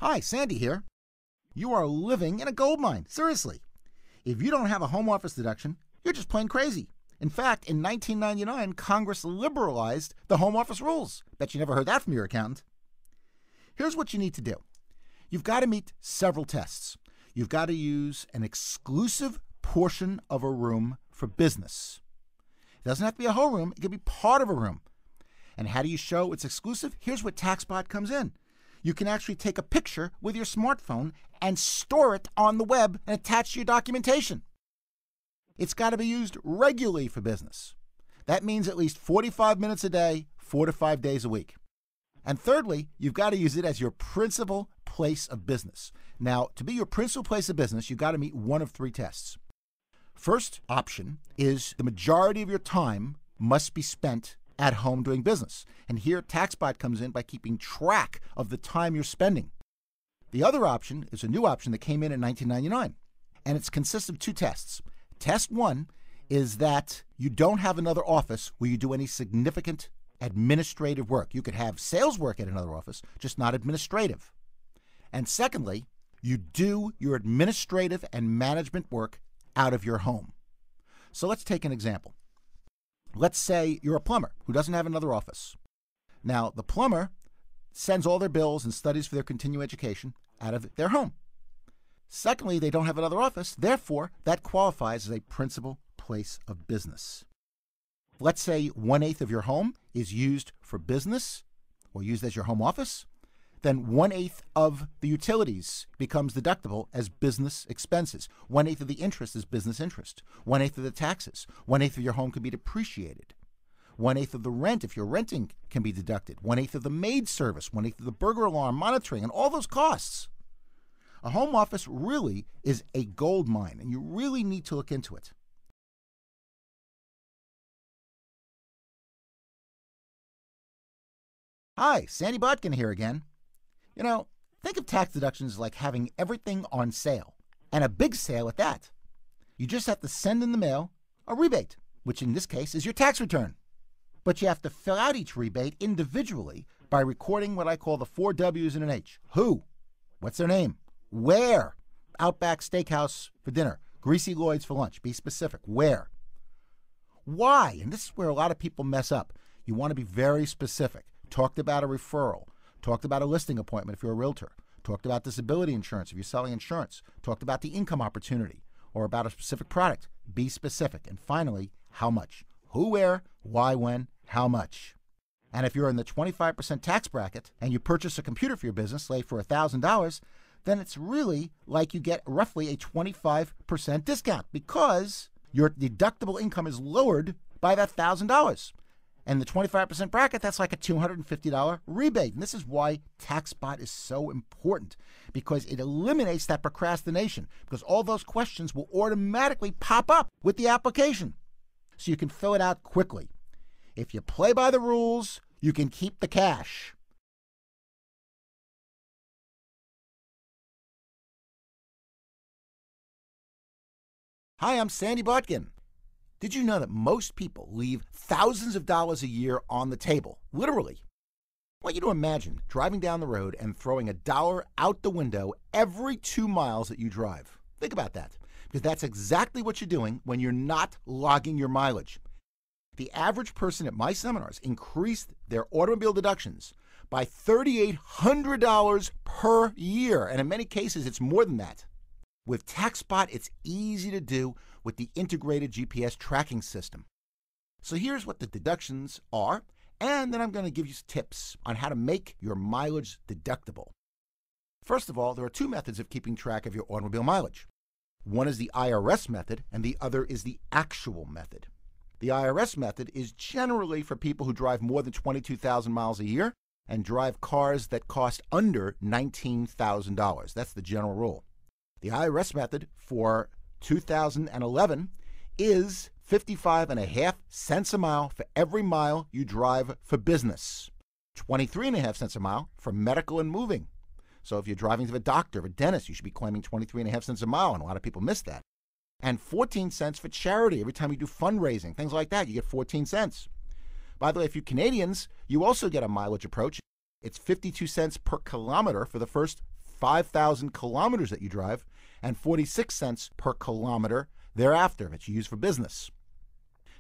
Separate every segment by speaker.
Speaker 1: Hi, Sandy here. You are living in a gold mine, seriously. If you don't have a home office deduction, you're just plain crazy. In fact, in 1999, Congress liberalized the home office rules. Bet you never heard that from your accountant. Here's what you need to do. You've got to meet several tests. You've got to use an exclusive portion of a room for business. It doesn't have to be a whole room. It can be part of a room. And how do you show it's exclusive? Here's what Taxbot comes in. You can actually take a picture with your smartphone and store it on the web and attach to your documentation. It's got to be used regularly for business. That means at least 45 minutes a day, 4 to 5 days a week. And thirdly, you've got to use it as your principal place of business. Now, to be your principal place of business, you've got to meet one of 3 tests. First option is the majority of your time must be spent at home doing business. And here Taxbot comes in by keeping track of the time you're spending. The other option is a new option that came in 1999, and it consists of 2 tests. Test 1 is that you don't have another office where you do any significant administrative work. You could have sales work at another office, just not administrative. And secondly, you do your administrative and management work out of your home. So let's take an example. Let's say you're a plumber who doesn't have another office. Now, the plumber sends all their bills and studies for their continuing education out of their home. Secondly, they don't have another office. Therefore, that qualifies as a principal place of business. Let's say 1/8 of your home is used for business or used as your home office. Then 1/8 of the utilities becomes deductible as business expenses. 1/8 of the interest is business interest. 1/8 of the taxes. 1/8 of your home can be depreciated. 1/8 of the rent, if you're renting, can be deducted. 1/8 of the maid service. 1/8 of the burglar alarm monitoring, and all those costs. A home office really is a gold mine, and you really need to look into it. Hi, Sandy Botkin here again. You know, think of tax deductions like having everything on sale, and a big sale at that. You just have to send in the mail a rebate, which in this case is your tax return. But you have to fill out each rebate individually by recording what I call the 4 W's and an H. Who? What's their name? Where? Outback Steakhouse for dinner. Greasy Lloyd's for lunch. Be specific. Where? Why? And this is where a lot of people mess up. You want to be very specific. Talked about a referral. Talked about a listing appointment if you're a realtor. Talked about disability insurance if you're selling insurance. Talked about the income opportunity or about a specific product. Be specific. And finally, how much? Who, where, why, when, how much? And if you're in the 25% tax bracket and you purchase a computer for your business, say for $1,000, then it's really like you get roughly a 25% discount because your deductible income is lowered by that $1,000. And the 25% bracket, that's like a $250 rebate. And this is why Taxbot is so important, because it eliminates that procrastination, because all those questions will automatically pop up with the application. So you can fill it out quickly. If you play by the rules, you can keep the cash. Hi, I'm Sandy Botkin. Did you know that most people leave thousands of dollars a year on the table, literally? I want you to imagine driving down the road and throwing $1 out the window every 2 miles that you drive. Think about that, because that's exactly what you're doing when you're not logging your mileage. The average person at my seminars increased their automobile deductions by $3,800 per year, and in many cases, it's more than that. With Taxbot, it's easy to do with the integrated GPS tracking system. So here's what the deductions are, and then I'm going to give you tips on how to make your mileage deductible. First of all, there are 2 methods of keeping track of your automobile mileage. One is the IRS method, and the other is the actual method. The IRS method is generally for people who drive more than 22,000 miles a year and drive cars that cost under $19,000. That's the general rule. The IRS method for 2011 is 55.5 cents a mile for every mile you drive for business. 23.5 cents a mile for medical and moving. So if you're driving to the doctor or a dentist, you should be claiming 23.5 cents a mile, and a lot of people miss that. And 14 cents for charity. Every time you do fundraising, things like that, you get 14 cents. By the way, if you're Canadians, you also get a mileage approach. It's 52 cents per kilometer for the first 5,000 kilometers that you drive and 46 cents per kilometer thereafter that you use for business.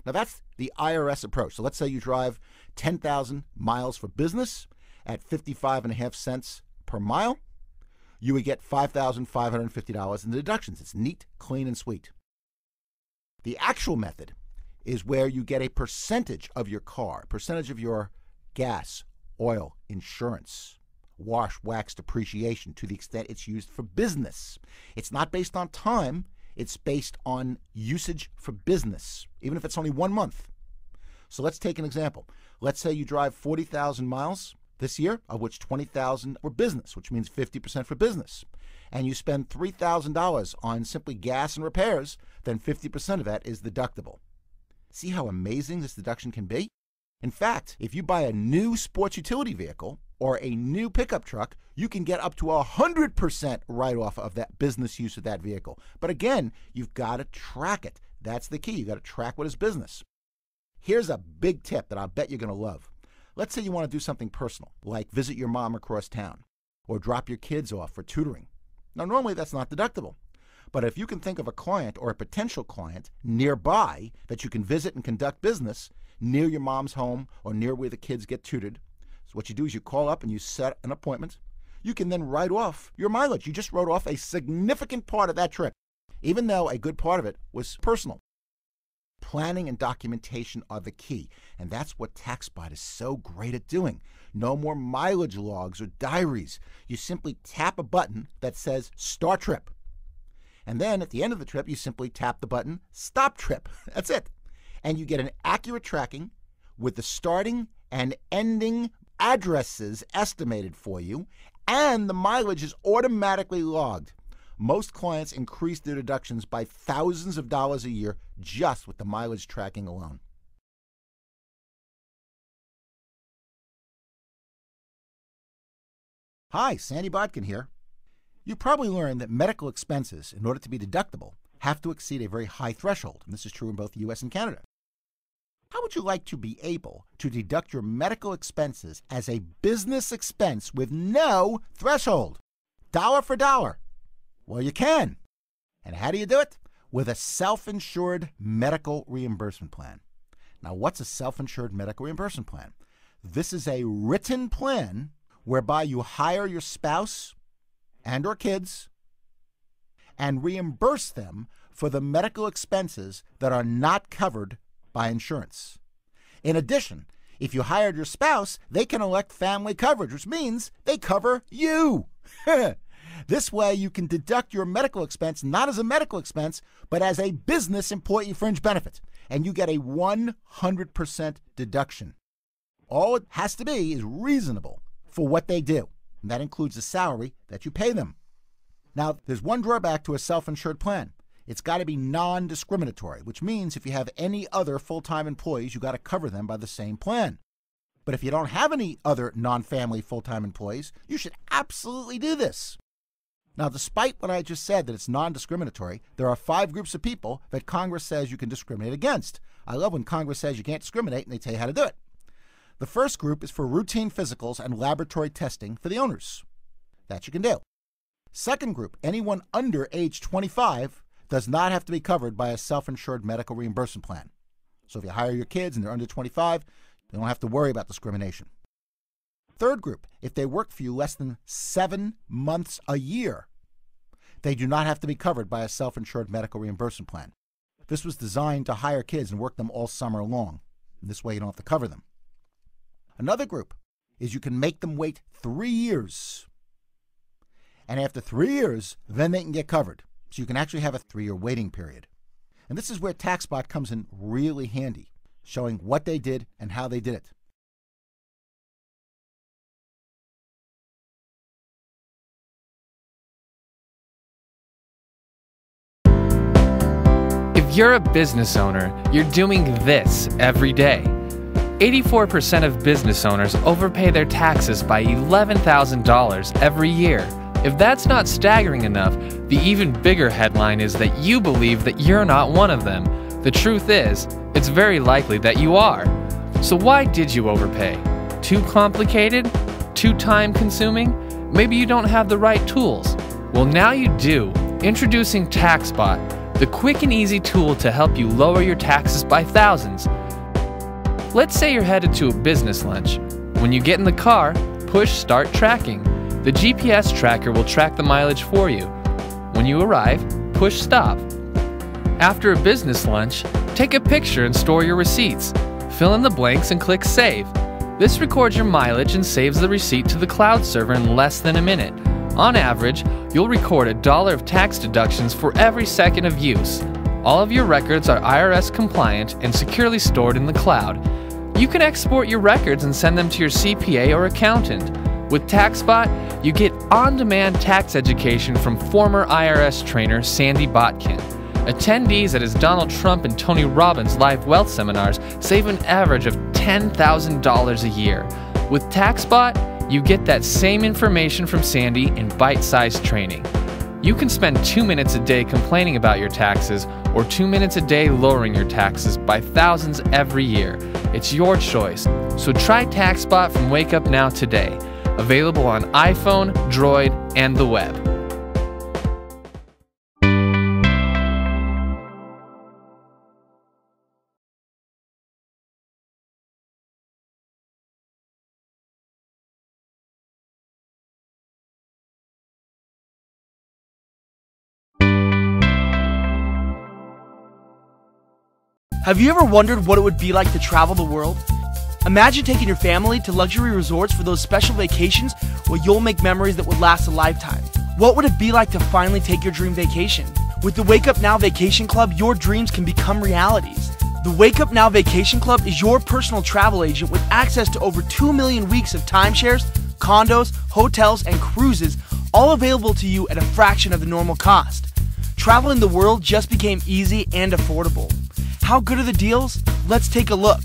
Speaker 1: Now that's the IRS approach. So let's say you drive 10,000 miles for business at 55.5 cents per mile. You would get $5,550 in deductions. It's neat, clean, and sweet. The actual method is where you get a percentage of your car, percentage of your gas, oil, insurance, wash, wax, depreciation to the extent it's used for business. It's not based on time. It's based on usage for business, even if it's only 1 month. So let's take an example. Let's say you drive 40,000 miles this year, of which 20,000 were business, which means 50% for business. And you spend $3,000 on simply gas and repairs, then 50% of that is deductible. See how amazing this deduction can be? In fact, if you buy a new sports utility vehicle or a new pickup truck, you can get up to 100% write-off of that business use of that vehicle. But again, you've got to track it. That's the key. You've got to track what is business. Here's a big tip that I bet you're going to love. Let's say you want to do something personal, like visit your mom across town or drop your kids off for tutoring. Now, normally that's not deductible. But if you can think of a client or a potential client nearby that you can visit and conduct business near your mom's home or near where the kids get tutored, so what you do is you call up and you set an appointment. You can then write off your mileage. You just wrote off a significant part of that trip, even though a good part of it was personal. Planning and documentation are the key, and that's what Taxbot is so great at doing. No more mileage logs or diaries. You simply tap a button that says Start Trip. And then at the end of the trip, you simply tap the button Stop Trip. That's it. And you get an accurate tracking with the starting and ending addresses estimated for you, and the mileage is automatically logged. Most clients increase their deductions by thousands of dollars a year just with the mileage tracking alone. Hi, Sandy Bodkin here. You probably learned that medical expenses, in order to be deductible, have to exceed a very high threshold, and this is true in both the U.S. and Canada. How would you like to be able to deduct your medical expenses as a business expense with no threshold? Dollar for dollar. Well, you can. And how do you do it? With a self-insured medical reimbursement plan. Now, what's a self-insured medical reimbursement plan? This is a written plan whereby you hire your spouse and or kids and reimburse them for the medical expenses that are not covered by insurance. In addition, if you hired your spouse, they can elect family coverage, which means they cover you. This way, you can deduct your medical expense not as a medical expense, but as a business employee fringe benefit, and you get a 100% deduction. All it has to be is reasonable for what they do, and that includes the salary that you pay them. Now, there's one drawback to a self-insured plan. It's got to be non-discriminatory, which means if you have any other full-time employees, you got to cover them by the same plan. But if you don't have any other non-family full-time employees, you should absolutely do this. Now, despite what I just said that it's non-discriminatory, there are 5 groups of people that Congress says you can discriminate against. I love when Congress says you can't discriminate and they tell you how to do it. The first group is for routine physicals and laboratory testing for the owners. That you can do. Second group, anyone under age 25 does not have to be covered by a self-insured medical reimbursement plan. So if you hire your kids and they're under 25, you don't have to worry about discrimination. Third group, if they work for you less than 7 months a year, they do not have to be covered by a self-insured medical reimbursement plan. This was designed to hire kids and work them all summer long. And this way you don't have to cover them. Another group is you can make them wait 3 years. And after 3 years, then they can get covered. So you can actually have a 3-year waiting period. And this is where Taxbot comes in really handy, showing what they did and how they did it.
Speaker 2: If you're a business owner, you're doing this every day. 84% of business owners overpay their taxes by $11,000 every year. If that's not staggering enough, the even bigger headline is that you believe that you're not one of them. The truth is, it's very likely that you are. So why did you overpay? Too complicated? Too time-consuming? maybe you don't have the right tools. Well, now you do. Introducing Taxbot, the quick and easy tool to help you lower your taxes by thousands. Let's say you're headed to a business lunch. When you get in the car, push Start Tracking. The GPS tracker will track the mileage for you. When you arrive, push Stop. After a business lunch, take a picture and store your receipts. Fill in the blanks and click Save. This records your mileage and saves the receipt to the cloud server in less than a minute. On average, you'll record $1 of tax deductions for every second of use. All of your records are IRS compliant and securely stored in the cloud. You can export your records and send them to your CPA or accountant. With Taxbot, you get on-demand tax education from former IRS trainer Sandy Botkin. Attendees at his Donald Trump and Tony Robbins live wealth seminars save an average of $10,000 a year. With Taxbot, you get that same information from Sandy in bite-sized training. You can spend 2 minutes a day complaining about your taxes or 2 minutes a day lowering your taxes by thousands every year. It's your choice. So try Taxbot from Wake Up Now today. Available on iPhone, Droid, and the web.
Speaker 3: Have you ever wondered what it would be like to travel the world? Imagine taking your family to luxury resorts for those special vacations where you'll make memories that would last a lifetime. What would it be like to finally take your dream vacation? With the Wake Up Now Vacation Club, your dreams can become realities. The Wake Up Now Vacation Club is your personal travel agent with access to over 2 million weeks of timeshares, condos, hotels, and cruises, all available to you at a fraction of the normal cost. Traveling the world just became easy and affordable. How good are the deals? Let's take a look.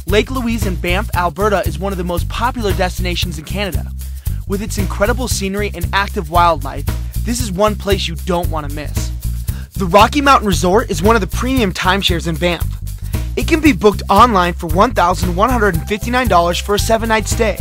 Speaker 3: Lake Louise in Banff, Alberta is one of the most popular destinations in Canada. With its incredible scenery and active wildlife, this is one place you don't want to miss. The Rocky Mountain Resort is one of the premium timeshares in Banff. It can be booked online for $1,159 for a 7-night stay.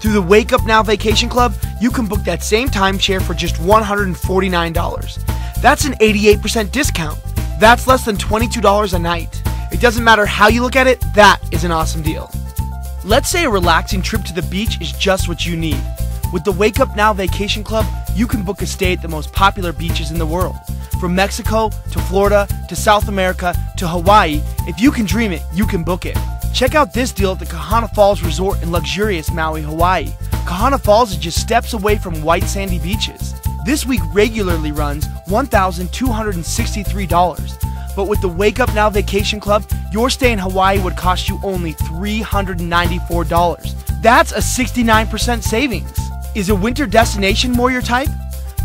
Speaker 3: Through the Wake Up Now Vacation Club, you can book that same timeshare for just $149. That's an 88% discount. That's less than $22 a night. It doesn't matter how you look at it, that is an awesome deal. Let's say a relaxing trip to the beach is just what you need. With the Wake Up Now Vacation Club, you can book a stay at the most popular beaches in the world. From Mexico to Florida to South America to Hawaii, if you can dream it, you can book it. Check out this deal at the Kahana Falls Resort in luxurious Maui, Hawaii. Kahana Falls is just steps away from white sandy beaches. This week regularly runs $1,263, but with the Wake Up Now Vacation Club, your stay in Hawaii would cost you only $394. That's a 69% savings. Is a winter destination more your type?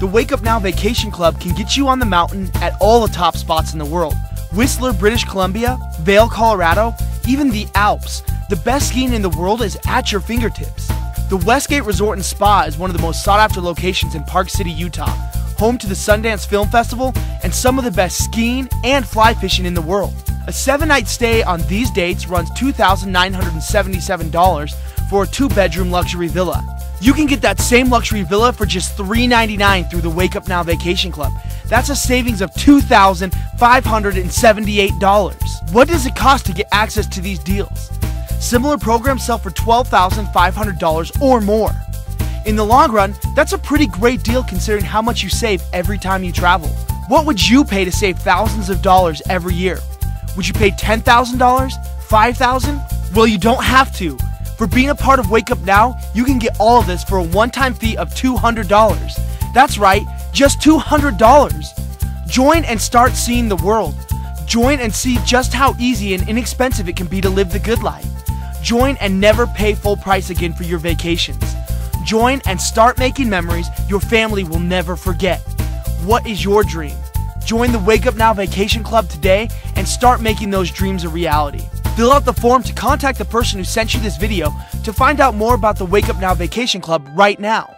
Speaker 3: The Wake Up Now Vacation Club can get you on the mountain at all the top spots in the world. Whistler, British Columbia, Vail, Colorado, even the Alps. The best skiing in the world is at your fingertips. The Westgate Resort and Spa is one of the most sought-after locations in Park City, Utah, home to the Sundance Film Festival and some of the best skiing and fly fishing in the world. A 7-night stay on these dates runs $2,977 for a 2-bedroom luxury villa. You can get that same luxury villa for just $399 through the Wake Up Now Vacation Club. That's a savings of $2,578. What does it cost to get access to these deals? Similar programs sell for $12,500 or more. In the long run, that's a pretty great deal considering how much you save every time you travel. What would you pay to save thousands of dollars every year? Would you pay $10,000? $5,000? Well, you don't have to. For being a part of Wake Up Now, you can get all of this for a one-time fee of $200. That's right, just $200. Join and start seeing the world. Join and see just how easy and inexpensive it can be to live the good life. Join and never pay full price again for your vacations. Join and start making memories your family will never forget. What is your dream? Join the Wake Up Now Vacation Club today and start making those dreams a reality. Fill out the form to contact the person who sent you this video to find out more about the Wake Up Now Vacation Club right now.